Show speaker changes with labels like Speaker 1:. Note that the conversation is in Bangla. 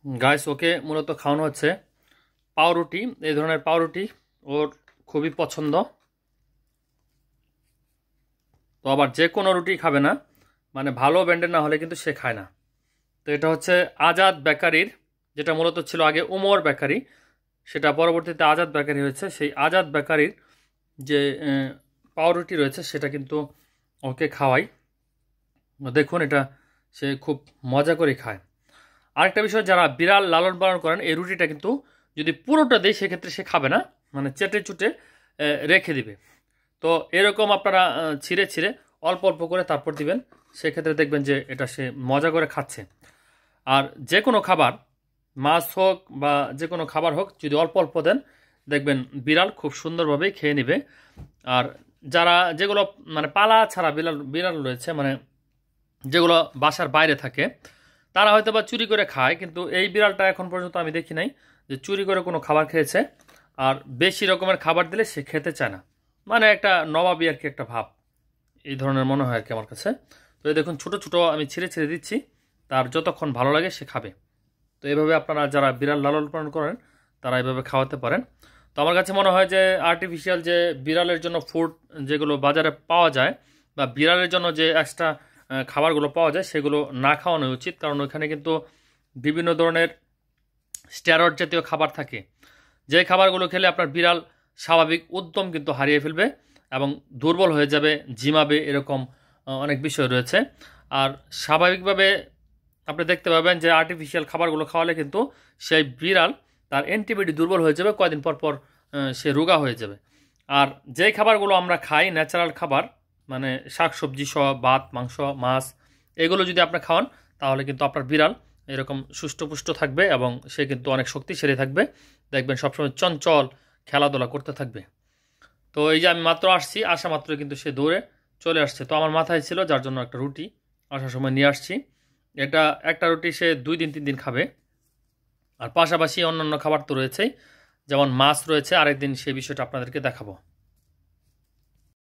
Speaker 1: গাইস ওকে মূলত খাওয়ানো হচ্ছে পাউরুটি। এই ধরনের পাউরুটি ওর খুবই পছন্দ। তো আবার যে কোনো রুটি খাবে না, মানে ভালো ব্র্যান্ডের না হলে কিন্তু সে খায় না। তো এটা হচ্ছে আজাদ বেকারির, যেটা মূলত ছিল আগে উমর বেকারি, সেটা পরবর্তীতে আজাদ বেকারি হয়েছে। সেই আজাদ বেকারির যে পাউরুটি রয়েছে সেটা কিন্তু ওকে খাওয়াই। দেখুন এটা সে খুব মজা করে খায়। আরেকটা বিষয়, যারা বিড়াল লালন পালন করেন, এই রুটিটা কিন্তু যদি পুরোটা দেয় সেক্ষেত্রে সে খাবে না, মানে চেটে চুটে রেখে দিবে। তো এরকম আপনারা ছিঁড়ে ছিঁড়ে অল্প অল্প করে তারপর দিবেন, সেক্ষেত্রে দেখবেন যে এটা সে মজা করে খাচ্ছে। আর যে কোনো খাবার, মাছ হোক বা যে কোনো খাবার হোক, যদি অল্প অল্প দেন দেখবেন বিড়াল খুব সুন্দরভাবেই খেয়ে নেবে। আর যারা যেগুলো মানে পালা ছাড়া বিড়াল বিড়াল রয়েছে, মানে যেগুলো বাসার বাইরে থাকে, তারা হয়তো বা চুরি করে খায়, কিন্তু এই বিড়ালটা এখন পর্যন্ত আমি দেখি নাই যে চুরি করে কোনো খাবার খেয়েছে। আর বেশি রকমের খাবার দিলে সে খেতে চায় না, মানে একটা নবাবী আর কি একটা ভাব এই ধরনের মনে হয় আর কি আমার কাছে। তো এই দেখুন ছোট ছোট আমি ছিঁড়ে ছিঁড়ে দিচ্ছি, তার যতক্ষণ ভালো লাগে সে খাবে। তো এইভাবে আপনারা যারা বিড়াল লালন পালন করেন তারা এইভাবে খাওয়াতে পারেন। তো আমার কাছে মনে হয় যে আর্টিফিশিয়াল যে বিড়ালের জন্য ফুড যেগুলো বাজারে পাওয়া যায়, বা বিড়ালের জন্য যে এক্সট্রা খাবারগুলো পাওয়া যায়, সেগুলো না খাওয়ানো উচিত। কারণ ওইখানে কিন্তু বিভিন্ন ধরনের স্টেরয়েড জাতীয় খাবার থাকে, যে খাবারগুলো খেলে আপনার বিড়াল স্বাভাবিক উদ্যম কিন্তু হারিয়ে ফেলবে এবং দুর্বল হয়ে যাবে, ঝিমাবে, এরকম অনেক বিষয় রয়েছে। আর স্বাভাবিকভাবে আপনি দেখতে পাবেন যে আর্টিফিশিয়াল খাবারগুলো খাওয়ালে কিন্তু সেই বিড়াল তার অ্যান্টিবডি দুর্বল হয়ে যাবে, কয়েকদিন পর পর সে রোগা হয়ে যাবে। আর যেই খাবারগুলো আমরা খাই ন্যাচারাল খাবার, মানে শাকসবজি সহ ভাত, মাংস, মাছ, এগুলো যদি আপনি খাওয়ান তাহলে কিন্তু আপনার বিড়াল এরকম সুষ্ঠুপুষ্ট থাকবে এবং সে কিন্তু অনেক শক্তিশালী থাকবে। দেখবেন সবসময় চঞ্চল খেলাধুলা করতে থাকবে। তো এই যে আমি মাত্র আসছি, আসা মাত্র কিন্তু সে দৌড়ে চলে আসছে। তো আমার মাথায় ছিল, যার জন্য একটা রুটি আসার সময় নিয়ে আসছি। এটা একটা রুটি সে 2 দিন 3 দিন খাবে। আর পাশাপাশি অন্যান্য খাবার তো রয়েছেই, যেমন মাছ রয়েছে, আরেকদিন সেই বিষয়টা আপনাদেরকে দেখাবো।